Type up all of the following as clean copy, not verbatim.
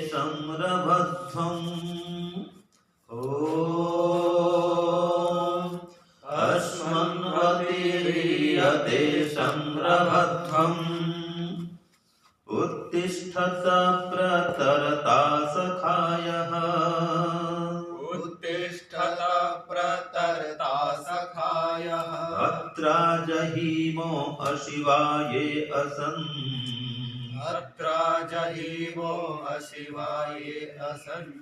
संरभध्वम् ॐ अस्मन्वतीर्यते संरभध्वम् उत्तिष्ठत प्रतरता सखायः उत्तिष्ठत प्रतरता सखायः अत्रा जहीमो अशिवाये असन् अत्रा जहीमो अशिवाये असन्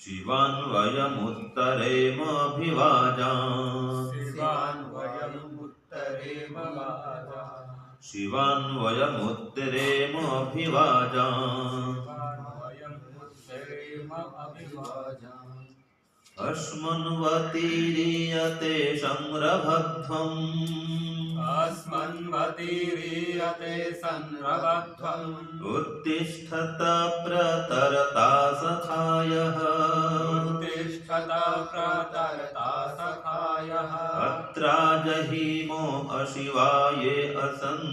शिवान् वयमुत्तरेमभिवाजाम् शिवान् वयमुत्तरेमभिवाजाम् शिवान् वयमुत्तरेमभिवाजाम् अस्मन्वतीर्यते संरभध्वम् अस्मन्वतीर्यते संरभध्वम् उत्तिष्ठत प्रतरता सखायः उत्तिष्ठत प्रतरता सखायः अत्रा जहीमो अशिवाये असन्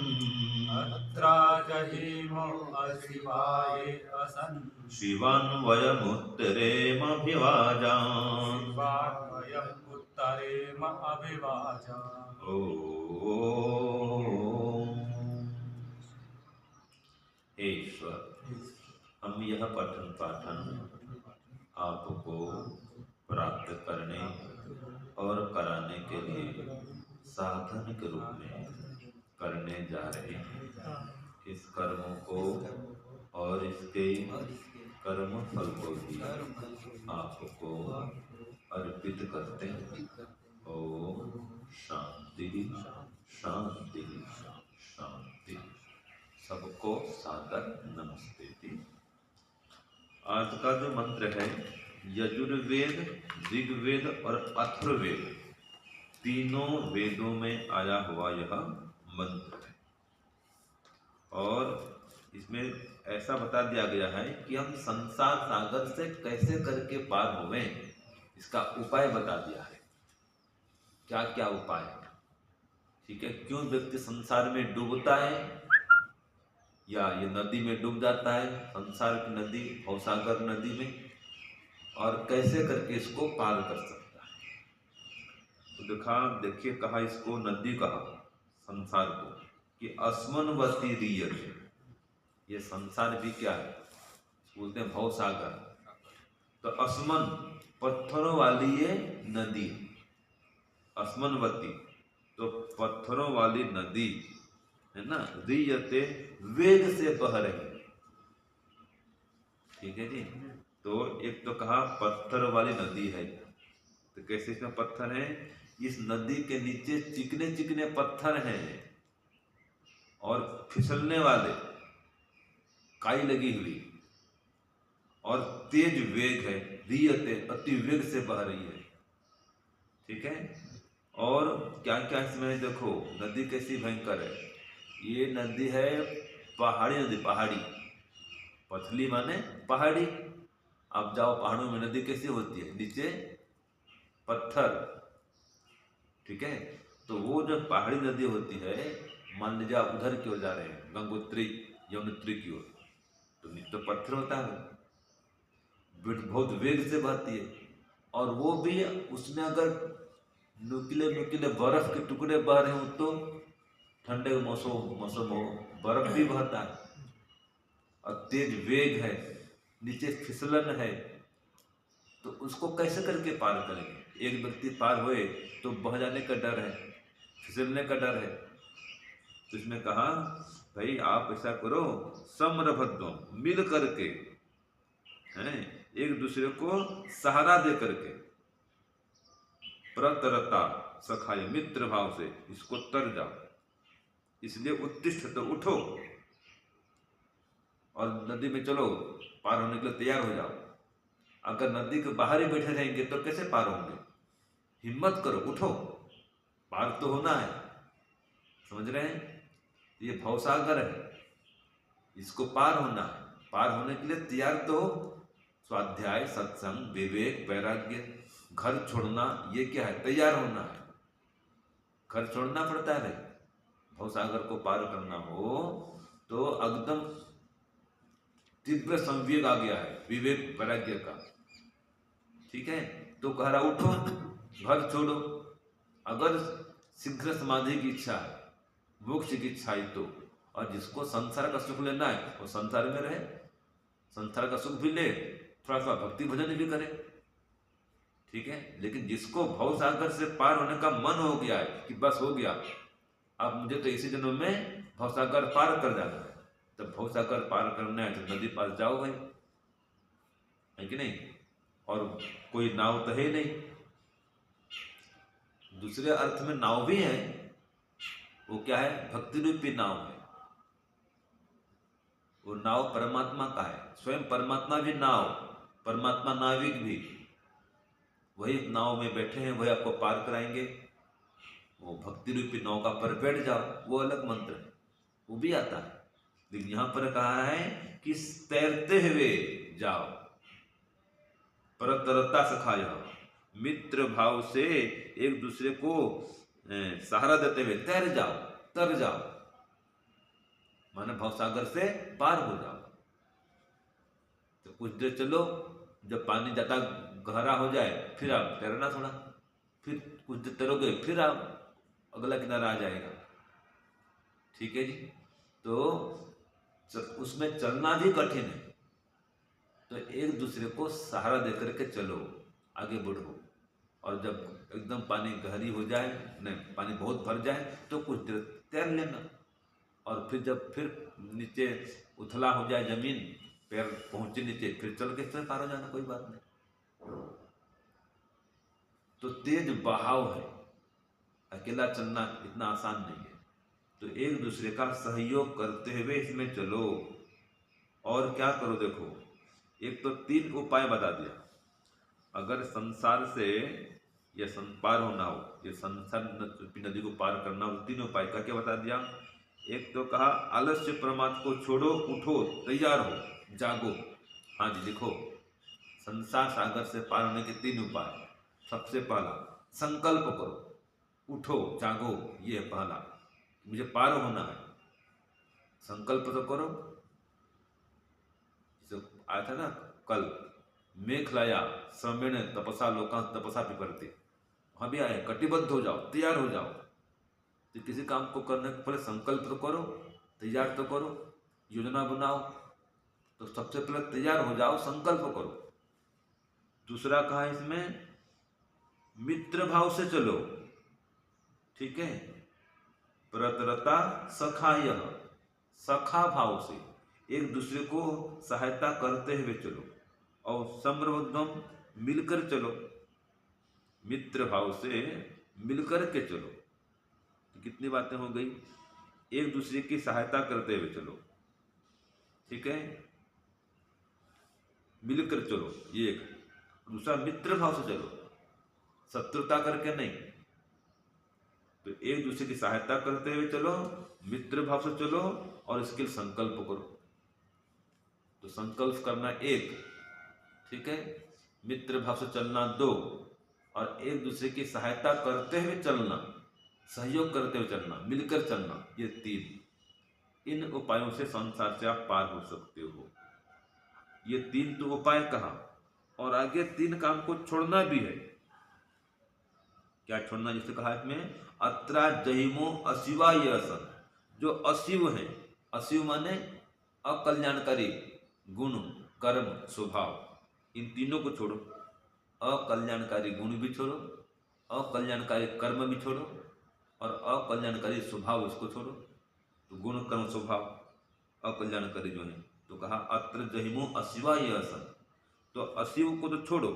अत्रा जहीमो अशिवाये असन् शिवान् वयमुत्तरेमभिवाजाम् शिवान् वयमुत्तरेमभिवाजाम् ॐ हे ईश्वर, हम यह पठन पाठन आपको प्राप्त करने और कराने के लिए साधन के रूप में करने जा रहे हैं। इस कर्मों को और इसके कर्म फल को भी आपको अर्पित करते हैं। ओम शांति शांति शांति। सबको सादर नमस्ते जी। आज का जो मंत्र है, यजुर्वेद, ऋग्वेद और अथर्ववेद तीनों वेदों में आया हुआ यह मंत्र है। और इसमें ऐसा बता दिया गया है कि हम संसार सागर से कैसे करके पार होवें, इसका उपाय बता दिया है। क्या क्या उपाय है, ठीक है। क्यों व्यक्ति संसार में डूबता है या ये नदी में डूब जाता है, संसार की नदी भवसागर नदी में, और कैसे करके इसको पार कर सकता है। तो देखिए कहा इसको नदी कहा संसार को कि अस्मन्वती रीयत। ये संसार भी क्या है, बोलते हैं भवसागर। तो अस्मन पत्थरों वाली ये नदी, अस्मन्वती तो पत्थरों वाली नदी है ना। रीयते वेग से बह रही, ठीक है जी। तो एक तो कहा पत्थर वाली नदी है, तो कैसे इसमें पत्थर है, इस नदी के नीचे चिकने चिकने पत्थर हैं और फिसलने वाले, काई लगी हुई, और तेज वेग है। रीयते अति वेग से बह रही है, ठीक है। और क्या क्या इसमें देखो, नदी कैसी भयंकर है। ये नदी है पहाड़ी नदी, पहाड़ी, पथली माने पहाड़ी। अब जाओ पहाड़ों में नदी कैसी होती है, नीचे पत्थर, ठीक है। तो वो जो पहाड़ी नदी होती है, मान लीजिए आप उधर की ओर जा रहे हैं, गंगोत्री यमुनोत्री की ओर, तो नीचे तो पत्थर होता है, बहुत वेग से बहती है। और वो भी उसमें अगर नुकीले नुकीले बर्फ के टुकड़े बह रहे हो तो ठंडे मौसम हो, बर्फ भी बहता है, और तेज वेग है, नीचे फिसलन है। तो उसको कैसे करके पार करेंगे। एक व्यक्ति पार हुए तो बह जाने का डर है, फिसलने का डर है। तो इसमें कहा भाई आप ऐसा करो, समरभद्वम, मिल करके हैं, एक दूसरे को सहारा दे करके, प्रतरता सखाय, मित्र भाव से इसको तर जाओ। इसलिए उत्तिष्ठ, तो उठो और नदी में चलो, पार होने के लिए तैयार हो जाओ। अगर नदी के बाहर ही बैठे रहेंगे तो कैसे पार होंगे। हिम्मत करो, उठो, पार तो होना है, समझ रहे हैं। ये भवसागर है, इसको पार होना है। पार होने के लिए तैयार तो स्वाध्याय, सत्संग, विवेक, वैराग्य, घर छोड़ना, ये क्या है, तैयार होना है। घर छोड़ना पड़ता है। भवसागर को पार करना हो तो एकदम तीव्र संवेग आ गया है विवेक वैराग्य का, ठीक है, तो कह रहा उठो, घर छोड़ो। अगर शीघ्र समाधि की इच्छा है, मोक्ष की इच्छा है तो, और जिसको संसार का सुख लेना है वो संसार में रहे, संसार का सुख भी ले, थोड़ा सा भक्ति भजन भी करे, ठीक है। लेकिन जिसको भव सागर से पार होने का मन हो गया है कि बस हो गया, अब मुझे तो इसी जन्म में भव सागर पार कर जाना है, तब भव सागर पार करना है तो नदी पार जाओ भाई, है कि नहीं। और कोई नाव तो है नहीं, दूसरे अर्थ में नाव भी है, वो क्या है, भक्ति रूपी नाव है। वो नाव परमात्मा का है, स्वयं परमात्मा भी नाव, परमात्मा नाविक भी, वही नाव में बैठे हैं, वही आपको पार कराएंगे। वो भक्ति रूपी नाव का पर बैठ जाओ, वो अलग मंत्र है, वो भी आता है। लेकिन यहां पर कहा है कि तैरते हुए जाओ, परतरता सखाय, मित्र भाव से एक दूसरे को सहारा देते हुए तैर जाओ, तर जाओ, माने भवसागर से पार हो जाओ। तो कुछ देर चलो, जब पानी ज्यादा गहरा हो जाए फिर आप तैरना थोड़ा, फिर कुछ देर तैरोगे फिर आप अगला किनारा आ जाएगा, ठीक है जी। तो उसमें चलना भी कठिन है, तो एक दूसरे को सहारा देकर के चलो, आगे बढ़ो। और जब एकदम पानी गहरी हो जाए, नहीं पानी बहुत भर जाए, तो कुछ देर तैर लेना, और फिर जब फिर नीचे उथला हो जाए जमीन, पैर पहुंचे नीचे, फिर चल के फिर पार हो जाना, कोई बात नहीं। तो तेज बहाव है, अकेला चलना इतना आसान नहीं है, तो एक दूसरे का सहयोग करते हुए इसमें चलो। और क्या करो, देखो एक तो 3 उपाय बता दिया, अगर संसार से या पार होना हो, ये संसार नदी को पार करना हो, 3 उपाय का क्या बता दिया। एक तो कहा आलस्य प्रमाद को छोड़ो, उठो, तैयार हो, जागो। हाँ जी, देखो संसार सागर से पार होने के 3 उपाय। सबसे पहला संकल्प करो, उठो जागो, ये है पहला, मुझे पार होना है, संकल्प तो करो। आया था ना कल, मेघलाया श्रमेण तपसा लोका तपसा पिपरते, वहां भी आए, कटिबद्ध हो जाओ, तैयार हो जाओ। तो किसी काम को करने के पहले संकल्प तो करो, तैयार तो करो, योजना बनाओ। तो सबसे पहले तैयार हो जाओ, संकल्प करो। दूसरा कहा इसमें मित्र भाव से चलो, ठीक है, प्रतरता सखाय, सखा भाव से एक दूसरे को सहायता करते हुए चलो, और समृद्धम मिलकर चलो, मित्र भाव से मिलकर के चलो। तो कितनी बातें हो गई, एक दूसरे की सहायता करते हुए चलो, ठीक है, मिलकर चलो, ये एक। दूसरा मित्र भाव से चलो, शत्रुता करके नहीं। तो एक दूसरे की सहायता करते हुए चलो, मित्र भाव से चलो, और इसके लिए संकल्प करो। तो संकल्प करना 1, ठीक है, मित्र भाव से चलना 2, और एक दूसरे की सहायता करते हुए चलना, सहयोग करते हुए चलना, मिलकर चलना, ये 3। इन उपायों से संसार से आप पार हो सकते हो। ये 3 तो उपाय कहा, और आगे 3 काम को छोड़ना भी है। क्या छोड़ना, जिससे कहा इसमें अत्रा जहिमो अशिवा यसन, जो अशिव है, अशिव माने अकल्याणकारी गुण, कर्म, स्वभाव, इन तीनों को छोड़ो। अकल्याणकारी गुण भी छोड़ो, अकल्याणकारी कर्म भी छोड़ो, और अकल्याणकारी स्वभाव इसको छोड़ो। तो गुण कर्म स्वभाव अकल्याणकारी जो है, तो कहा अत्र जहिमो अशिवा यसन, तो अशिव को तो छोड़ो,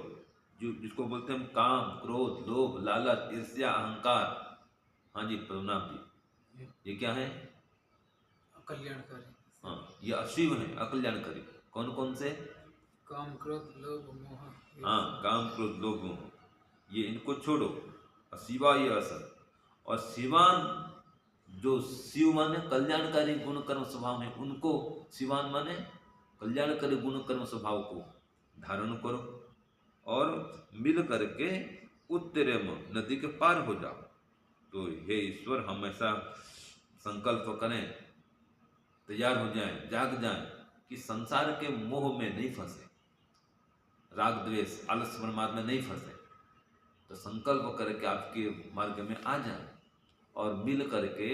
जो जिसको बोलते हैं हम काम, क्रोध, लोभ, लालच, ईर्ष्या, अहंकार। हाँ जी प्रणाम जी, ये क्या है, अकल्याणकारी। हाँ ये अशिव है, अकल्याणकारी। कौन कौन से, काम, क्रोध, लोभ, मोह। हाँ काम, क्रोध, लोभ, मोह, ये इनको छोड़ो। शिवा ये असर, और शिवान जो शिव माने कल्याणकारी गुण कर्म स्वभाव है, उनको शिवान माने कल्याणकारी गुण कर्म स्वभाव को धारण करो, और मिल करके उत्तरेम नदी के पार हो जाओ। तो हे ईश्वर, हम ऐसा संकल्प करें, तैयार हो जाएं, जाग जाएं, कि संसार के मोह में नहीं फंसे, राग द्वेष आलस्य प्रमाद में नहीं फंसे, तो संकल्प करके आपके मार्ग में आ जाए और मिल करके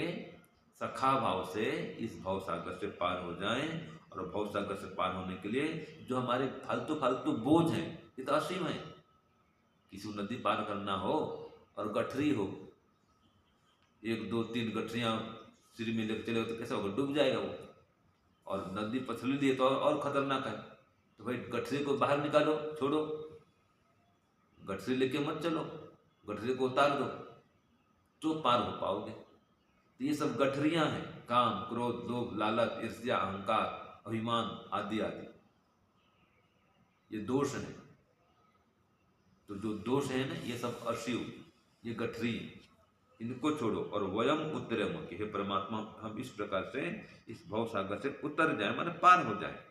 सखा भाव से इस भव सागर से पार हो जाएं। और भव सागर से पार होने के लिए जो हमारे फालतू फालतू बोझ हैं ये तो असीम है। किसी को नदी पार करना हो और गठरी हो, 1 2 3 गठरियाँ सिर में लेकर चले तो कैसा होगा, डूब जाएगा वो। और नदी पथरीली है तो और खतरनाक है। तो भाई गठरी को बाहर निकालो, छोड़ो, गठरी लेके मत चलो, गठरी को उतार दो तो पार हो पाओगे। तो ये सब गठरियां हैं, काम क्रोध लोभ लालच ईर्ष्या अहंकार अभिमान आदि आदि, ये दोष हैं। तो जो दोष है ना ये सब अशिव, ये गठरी, इनको छोड़ो और वयम उत्तरम, कि हे परमात्मा हम इस प्रकार से इस भव सागर से उतर जाए, माने पार हो जाए।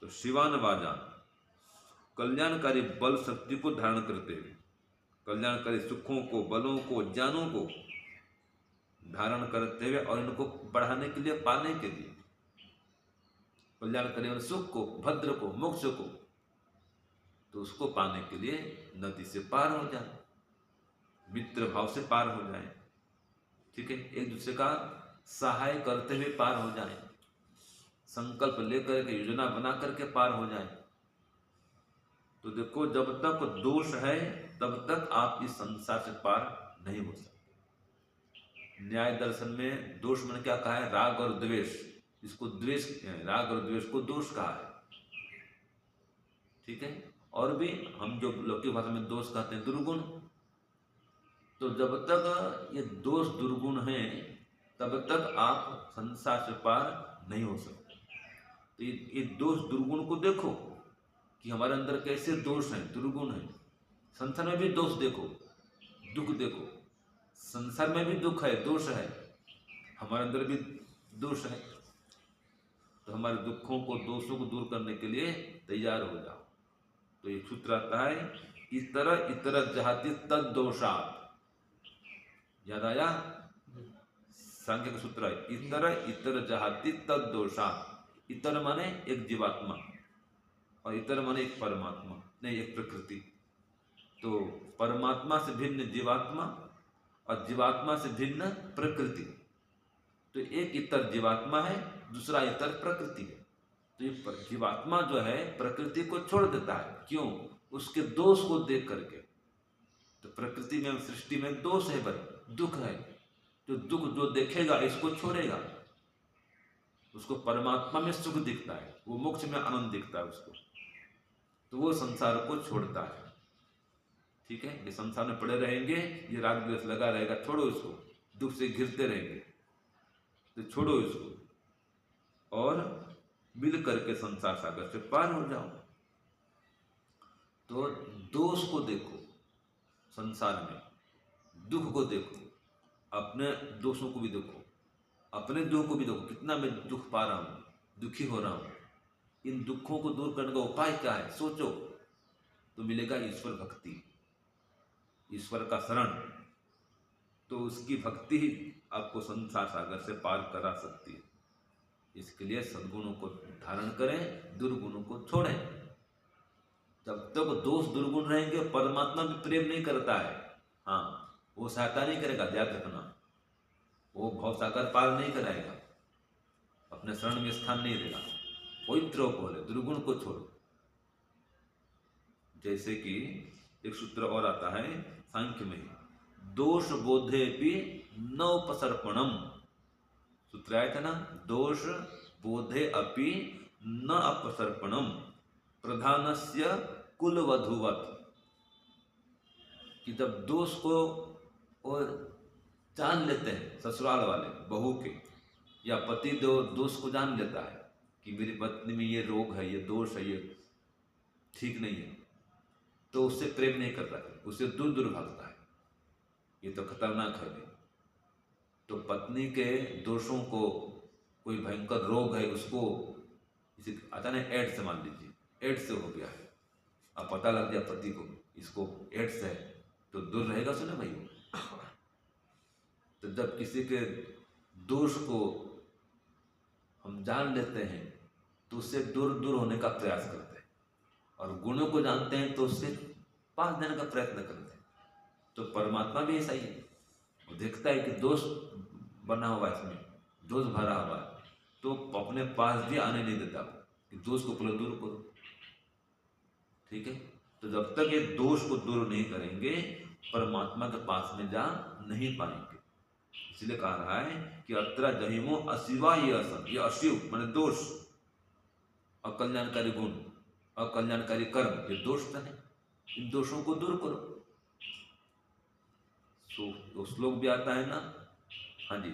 तो शिवान वाजान, कल्याणकारी बल शक्ति को धारण करते हुए, कल्याणकारी सुखों को बलों को ज्ञानों को धारण करते हुए और इनको बढ़ाने के लिए पाने के लिए, कल्याणकारी सुख को भद्र को मोक्ष को, तो उसको पाने के लिए नदी से पार हो जाए, मित्र भाव से पार हो जाए, ठीक है, एक दूसरे का सहाय करते हुए पार हो जाए, संकल्प लेकर के योजना बना करके पार हो जाए। तो देखो जब तक दोष है तब तक आप इस संसार से पार नहीं हो सकते। न्याय दर्शन में दोष मैंने क्या कहा है, राग और द्वेष, इसको द्वेष, राग और द्वेष को दोष कहा है, ठीक है। और भी हम जो लौकिक भाषा में दोष कहते हैं दुर्गुण। तो जब तक ये दोष दुर्गुण हैं तब तक आप संसार से पार नहीं हो सकते। तो ये दोष दुर्गुण को देखो कि हमारे अंदर कैसे दोष हैं, दुर्गुण हैं। संसार में भी दोष देखो, दुख देखो, संसार में भी दुख है, दोष है, हमारे अंदर भी दोष है। तो हमारे दुखों को दोषों को दूर करने के लिए तैयार हो जाओ। तो एक सूत्र आता है, इतर इतर जहाती तद दोषात, याद आया, सांख्य का सूत्र है, इतर इतर जहाती तद दोषात। इतर माने एक जीवात्मा और इतर माने एक परमात्मा, नहीं एक प्रकृति। तो परमात्मा से भिन्न जीवात्मा और जीवात्मा से भिन्न प्रकृति। तो एक इतर जीवात्मा है, दूसरा इतर प्रकृति है। तो ये जीवात्मा जो है प्रकृति को छोड़ देता है, क्यों, उसके दोष को देख करके। तो प्रकृति में सृष्टि में दोष है, भाई दुख है, तो दुख जो देखेगा इसको छोड़ेगा, उसको परमात्मा में सुख दिखता है, वो मोक्ष में आनंद दिखता है उसको, तो वो संसार को छोड़ता है, ठीक है। ये संसार में पड़े रहेंगे, ये राग द्वेष लगा रहेगा, छोड़ो इसको, दुख से घिरते रहेंगे, तो छोड़ो इसको और मिल करके संसार सागर से पार हो जाओ। तो दोष को देखो संसार में, दुख को देखो, अपने दोषों को भी देखो, अपने दुख को भी देखो, कितना मैं दुख पा रहा हूँ, दुखी हो रहा हूँ। इन दुखों को दूर करने का उपाय क्या है, सोचो, तो मिलेगा ईश्वर भक्ति, ईश्वर का शरण। तो उसकी भक्ति ही आपको संसार सागर से पार करा सकती है। इसके लिए सद्गुणों को धारण करें, दुर्गुणों को छोड़ें। जब तक दोष दुर्गुण रहेंगे परमात्मा भी प्रेम नहीं करता है, हाँ वो सहायता नहीं करेगा, ध्यान रखना, वो भवसागर पार नहीं कराएगा, अपने शरण में स्थान नहीं देगा। पवित्र को बोले, दुर्गुण को छोड़ो। जैसे कि एक सूत्र और आता है सांख्य में, दोष बोधे भी न उपसर्पणम, सूत्र आया था ना, दोष बोधे अपि न अपसर्पणम प्रधानस्य कुलवधुवत, कि जब दोष को और जान लेते हैं ससुराल वाले बहू के, या पति दोष को जान लेता है कि मेरी पत्नी में ये रोग है, ये दोष है, ये ठीक नहीं है, तो उससे प्रेम नहीं करता है, उससे दूर दूर भागता है, ये तो खतरनाक है। तो पत्नी के दोषों को, कोई भयंकर रोग है उसको, इसे अचानक एड्स से, मान लीजिए एड्स से हो गया है, अब पता लग गया पति को इसको एड्स है, तो दूर रहेगा सुने भाई। तो जब किसी के दोष को हम जान लेते हैं तो उससे दूर दूर होने का प्रयास करते हैं, और गुणों को जानते हैं तो उससे पास जाने का प्रयत्न करते हैं। तो परमात्मा भी ऐसा ही है, वो देखता है कि दोष बना हुआ है, इसमें दोष भरा हुआ है, तो अपने पास भी आने नहीं देता कि दोष को पहले दूर करो। ठीक है, तो जब तक ये दोष को दूर नहीं करेंगे परमात्मा के पास में जा नहीं पाएंगे। इसलिए कहा रहा है कि अत्र जहिमो अशिवा ये असन, ये अशिव माने दोष, अकल्याणकारी गुण, अकल्याणकारी कर्म, ये दोष है, इन दोषों को दूर करो। तो श्लोक भी आता है ना, हाँ जी,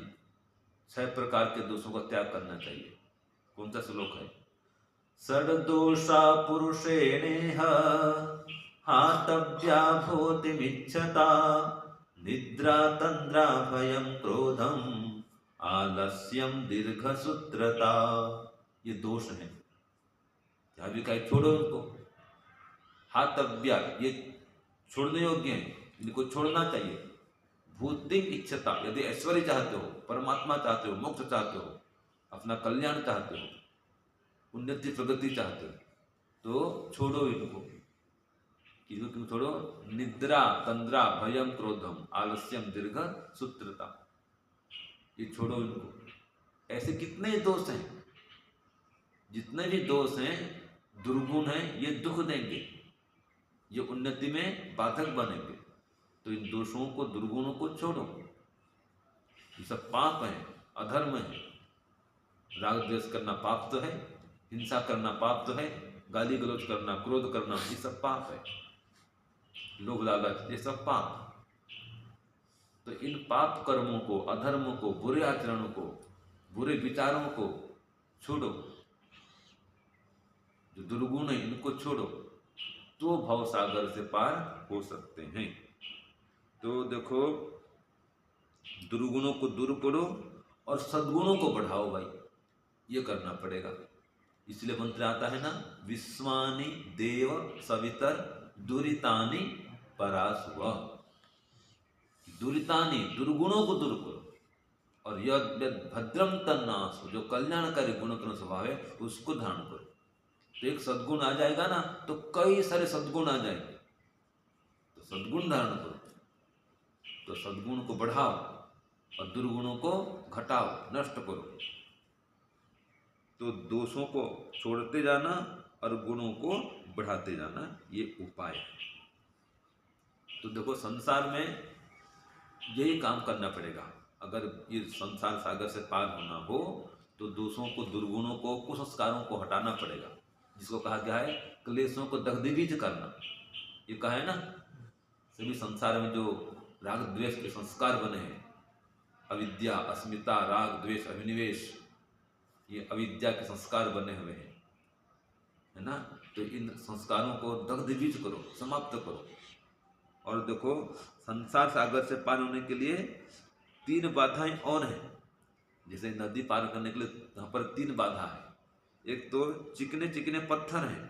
6 प्रकार के दोषों का त्याग करना चाहिए। कौन सा श्लोक है? षड्दोषा पुरुषेणेह हातव्या भूतिमिच्छता, निद्रा तंद्रा भयं क्रोधम आलस्यम दीर्घसूत्रता। ये दोष है, क्या भी कहे छोड़ो उनको। हातव्या, ये छोड़ने योग्य है, इनको छोड़ना चाहिए। भूतिम इच्छता, यदि ऐश्वर्य चाहते हो, परमात्मा चाहते हो, मोक्ष चाहते हो, अपना कल्याण चाहते हो, उन्नति प्रगति चाहते हो, तो छोड़ो इनको। किसको क्यों छोड़ो? निद्रा तंद्रा भयम क्रोधम आलस्यम दीर्घ सूत्रता, ये छोड़ो इनको। ऐसे कितने दोष हैं, जितने भी दोष हैं, दुर्गुण हैं, ये दुख देंगे, ये उन्नति में बाधक बनेंगे। तो इन दोषों को, दुर्गुणों को छोड़ो। ये सब पाप है, अधर्म है। राग द्वेष करना पाप तो है, हिंसा करना पाप तो है, गाली गलौज करना, क्रोध करना, ये सब पाप है। लोभ लालच, ये सब पाप। तो इन पाप कर्मों को, अधर्मों को, बुरे आचरणों को, बुरे विचारों को छोड़ो। जो दुर्गुण है इनको छोड़ो, तो भव सागर से पार हो सकते हैं। तो देखो, दुर्गुणों को दूर करो और सद्गुणों को बढ़ाओ भाई, ये करना पड़ेगा। इसलिए मंत्र आता है ना, विश्वानि देव सवितर दुरितानि परासुव। दुरितानि, दुर्गुणों को दूर करो, और यद भद्रम तन्नासु, जो कल्याणकारी गुणक्रम स्वभाव है उसको धारण करो। तो एक सद्गुण आ जाएगा ना, तो कई सारे सद्गुण आ जाएंगे। तो सद्गुण धारण करो, तो सद्गुण को बढ़ाओ और दुर्गुणों को घटाओ, नष्ट करो। तो दोषों को छोड़ते जाना और गुणों को बढ़ाते जाना, ये उपाय है। तो देखो, संसार में यही काम करना पड़ेगा। अगर ये संसार सागर से पार होना हो तो दोषों को, दुर्गुणों को, कुसंस्कारों को हटाना पड़ेगा, जिसको कहा गया है क्लेशों को दग्धीभूत करना। ये कहा है ना, सभी संसार में जो राग द्वेष के संस्कार बने हैं, अविद्या, अस्मिता, राग द्वेष, अभिनिवेश, ये अविद्या के संस्कार बने हुए हैं, है ना। तो इन संस्कारों को दग्धीभूत करो, समाप्त करो। और देखो, संसार सागर से पार होने के लिए 3 बाधाएं और हैं। जैसे नदी पार करने के लिए यहाँ पर 3 बाधा है। एक तो चिकने चिकने पत्थर हैं,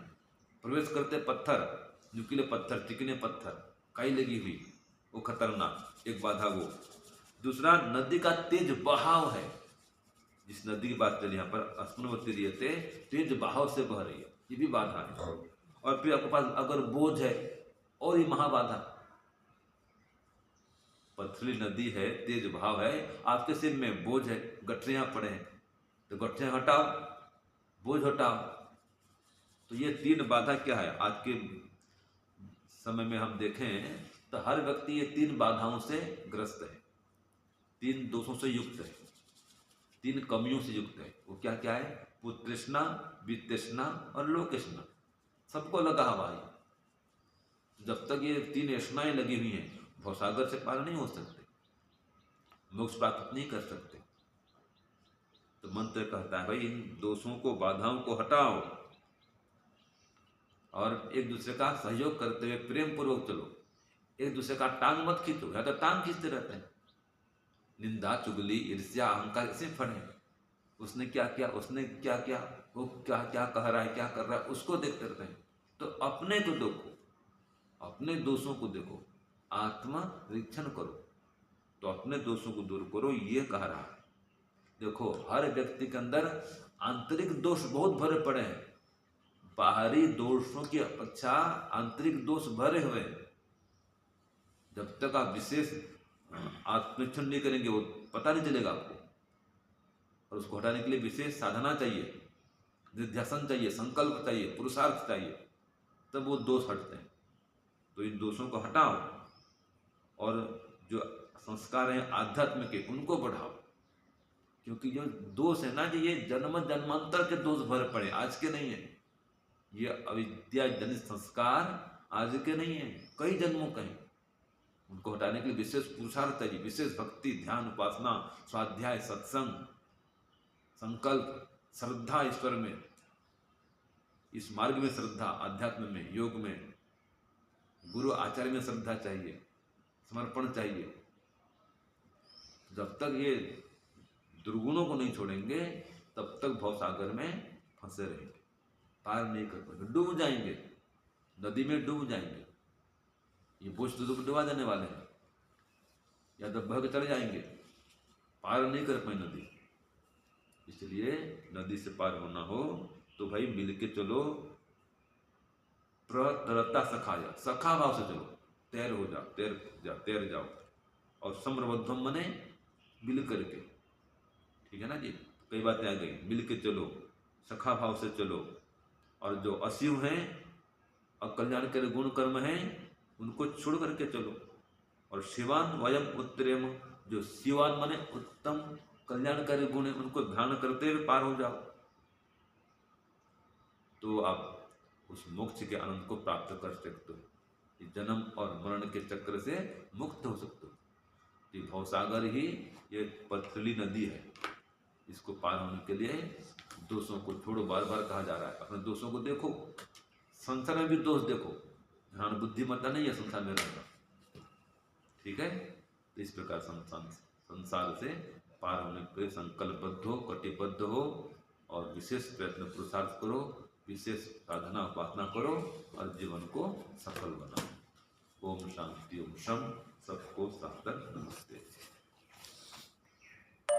प्रवेश करते पत्थर, नुकीले पत्थर, चिकने पत्थर, काई लगी हुई, वो खतरनाक, एक बाधा वो। दूसरा, नदी का तेज बहाव है। जिस नदी की बात चली यहाँ पर, अस्मनवती रियते, तेज बहाव से बह रही है, ये भी बाधा है। और फिर आपके पास अगर बोझ है, और ये महाबाधा, पथरीली नदी है, तेज बहाव है, आपके सिर में बोझ है, गठरियां पड़े हैं, तो गठरियां हटाओ, बोझ हटाओ। तो ये 3 बाधा क्या है? आज के समय में हम देखें तो हर व्यक्ति ये 3 बाधाओं से ग्रस्त है, 3 दोषों से युक्त है, 3 कमियों से युक्त है। वो क्या क्या है? पुत्रृष्णा, वित्तृष्णा और लोकतृष्णा, सबको लगा हुआ है। जब तक ये 3 तृष्णाएं लगी हुई हैं, भवसागर से पार नहीं हो सकते, मोक्ष प्राप्त नहीं कर सकते। तो मंत्र कहता है भाई, इन दोषों को, बाधाओं को हटाओ और एक दूसरे का सहयोग करते हुए प्रेम पूर्वक चलो। एक दूसरे का टांग मत खींचो, या तो टांग खींचते रहते हैं। निंदा, चुगली, ईर्ष्या, अहंकार, इसे फड़े। उसने क्या किया, उसने क्या किया, वो क्या क्या कह रहा है, क्या कर रहा है, उसको देखते रहते हैं। तो अपने को देखो, अपने दोषों को देखो, आत्मा निरीक्षण करो, तो अपने दोषों को दूर करो, ये कह रहा है। देखो, हर व्यक्ति के अंदर आंतरिक दोष बहुत भरे पड़े हैं, बाहरी दोषों की अपेक्षा आंतरिक दोष भरे हुए हैं। जब तक आप विशेष आत्मनिरीक्षण नहीं करेंगे वो पता नहीं चलेगा आपको। और उसको हटाने के लिए विशेष साधना चाहिए, निध्यासन चाहिए, संकल्प चाहिए, पुरुषार्थ चाहिए, तब वो दोष हटते हैं। तो इन दोषों को हटाओ और जो संस्कार हैं आध्यात्म के उनको बढ़ाओ, क्योंकि जो दोष है ना जी, ये जन्म जन्मांतर के दोष भरे पड़े, आज के नहीं है। ये अविद्या जनित संस्कार आज के नहीं है, कई जन्मों के हैं। उनको हटाने के लिए विशेष पुरुषार्थ चाहिए, विशेष भक्ति, ध्यान, उपासना, स्वाध्याय, सत्संग, संकल्प, श्रद्धा ईश्वर में, इस मार्ग में श्रद्धा, आध्यात्म में, योग में, गुरु आचार्य में श्रद्धा चाहिए, समर्पण चाहिए। जब तक ये दुर्गुणों को नहीं छोड़ेंगे तब तक भवसागर में फंसे रहेंगे, पार नहीं कर पाएंगे, डूब जाएंगे, नदी में डूब जाएंगे। ये बोझ तो डुबा देने वाले हैं, या तो बह के चले जाएंगे, पार नहीं कर पाए नदी। इसलिए नदी से पार होना हो तो भाई मिल के चलो, प्रतरता सखाया, सखा भाव से चलो, तैर हो जाओ, तैर जाओ। और सम्रबद्धम मने मिल करके, ठीक है ना जी। कई बातें आ गई, मिल के चलो, सखा भाव से चलो। और जो अशिव हैं और कल्याण के गुण कर्म हैं उनको छोड़ करके चलो। और शिवान वयम उत्तरेम, जो शिवान मने उत्तम कल्याणकारी गुण है उनको ध्यान करते हुए पार हो जाओ, तो आप उस मोक्ष के आनंद को प्राप्त कर सकते हो, जन्म और मरण के चक्र से मुक्त हो सकते हो। ये भवसागर ही ये पथरीली नदी है, इसको पार होने के लिए दोषों को छोड़ो, बार बार कहा जा रहा है। अपने दोषों को देखो, संसार में भी दोष देखो, ध्यान बुद्धिमत्ता नहीं है संसार में रहना, ठीक है। तो इस प्रकार संसार से पार होने के संकल्पबद्ध हो, कटिबद्ध हो और विशेष प्रयत्न पुरुषार्थ करो, विशेष साधना उपासना करो और जीवन को सफल बनाओ। ओम शांति, ओम शम। सबको सादर नमस्ते।